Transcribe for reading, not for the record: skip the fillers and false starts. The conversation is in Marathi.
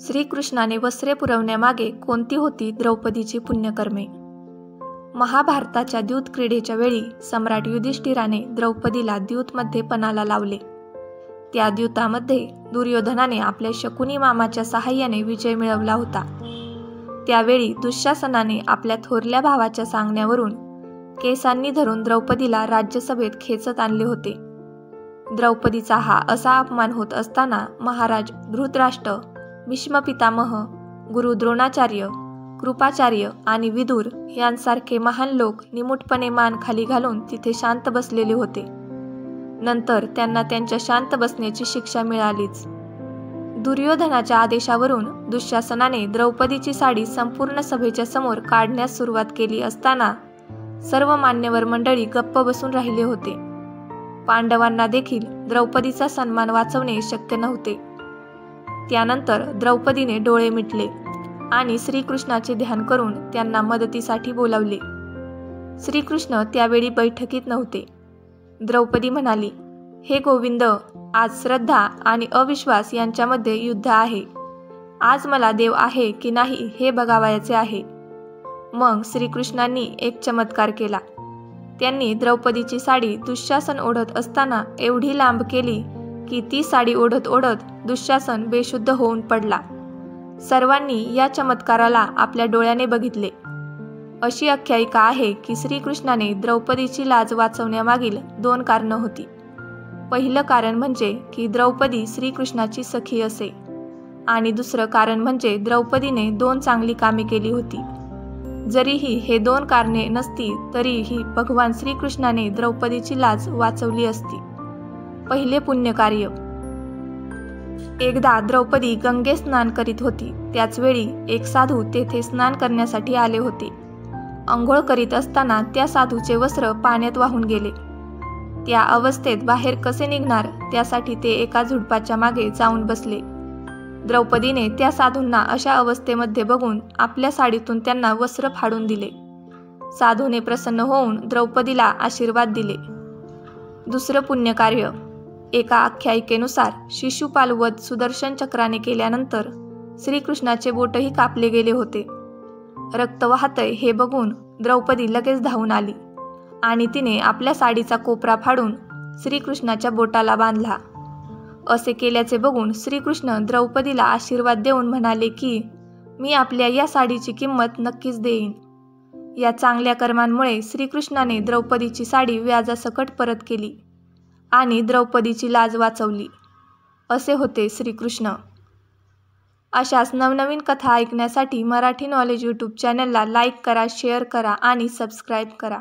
श्रीकृष्णाने वस्त्रे पुरवण्यामागे कोणती होती द्रौपदीची पुण्यकर्मे? महाभारताच्या द्यूत क्रीडेच्या वेळी सम्राट युधिष्ठिराने द्रौपदीला द्यूतमध्ये पणाला लावले. त्या द्यूतामध्ये दुर्योधनाने आपल्या शकुनी मामाच्या सहाय्याने विजय मिळवला होता. त्यावेळी दुःशासनाने आपल्या थोरल्या भावाच्या सांगण्यावरून केसांनी धरून द्रौपदीला राज्यसभेत खेचत आणले होते. द्रौपदीचा हा असा अपमान होत असताना महाराज धृतराष्ट्र, भीष्म पितामह, गुरु द्रोणाचार्य, कृपाचार्य आणि विदुर यांसारखे महान लोक निमूटपणे मान खाली घालून तिथे शांत बसलेले होते. नंतर त्यांना त्यांच्या शांत बसण्याची शिक्षा मिळालीच. दुर्योधनाच्या आदेशावरून दुःशासनाने द्रौपदीची साडी संपूर्ण सभेच्या समोर काढण्यास सुरुवात केली असताना सर्व मान्यवर मंडळी गप्प बसून राहिले होते. पांडवांना देखील द्रौपदीचा सन्मान वाचवणे शक्य नव्हते. त्यानंतर द्रौपदीने डोळे मिटले आणि श्रीकृष्णाचे ध्यान करून त्यांना मदतीसाठी बोलावले. श्रीकृष्ण त्यावेळी बैठकीत नव्हते. द्रौपदी म्हणाली, हे गोविंद, आज श्रद्धा आणि अविश्वास यांच्यामध्ये युद्ध आहे. आज मला देव आहे की नाही हे बघावयाचे आहे. मग श्रीकृष्णांनी एक चमत्कार केला. त्यांनी द्रौपदीची साडी दुःशासन ओढत असताना एवढी लांब केली की ती साडी ओढत ओढत दुःशासन बेशुद्ध होऊन पडला. सर्वांनी या चमत्काराला आपल्या डोळ्याने बघितले. अशी आख्यायिका आहे की श्रीकृष्णाने द्रौपदीची लाज वाचवण्यामागील 2 कारणं होती. पहिलं कारण म्हणजे की द्रौपदी श्रीकृष्णाची सखी असे, आणि दुसरं कारण म्हणजे द्रौपदीने 2 चांगली कामे केली होती. जरीही हे 2 कारणे नसती तरीही भगवान श्रीकृष्णाने द्रौपदीची लाज वाचवली असती. पहिले पुण्यकार्य. एकदा द्रौपदी गंगे स्नान करीत होती. त्याचवेळी एक साधू तेथे स्नान करण्यासाठी आले होते. अंघोळ करीत असताना त्या साधूचे वस्त्र पाण्यात वाहून गेले. त्या अवस्थेत बाहेर कसे निघणार त्यासाठी ते एका झुडपाच्या मागे जाऊन बसले. द्रौपदीने त्या साधूंना अशा अवस्थेमध्ये बघून आपल्या साडीतून त्यांना वस्त्र फाडून दिले. साधूने प्रसन्न होऊन द्रौपदीला आशीर्वाद दिले. दुसरं पुण्यकार्य. एका आख्यायिकेनुसार शिशुपाल वध सुदर्शन चक्राने केल्यानंतर श्रीकृष्णाचे बोटही कापले गेले होते. रक्त वाहतय हे बघून द्रौपदी लगेच धावून आली आणि तिने आपल्या साडीचा कोपरा फाडून श्रीकृष्णाच्या बोटाला बांधला. असे केल्याचे बघून श्रीकृष्ण द्रौपदीला आशीर्वाद देऊन म्हणाले की मी आपल्या या साडीची किंमत नक्कीच देईन. या चांगल्या कर्मांमुळे श्रीकृष्णाने द्रौपदीची साडी व्याजासकट परत केली आणि द्रौपदीची लाज वाचवली. असे होते श्रीकृष्ण. अशाच नवनवीन कथा ऐकण्यासाठी मराठी नॉलेज यूट्यूब चॅनलला लाईक करा, शेअर करा आणि सबस्क्राईब करा.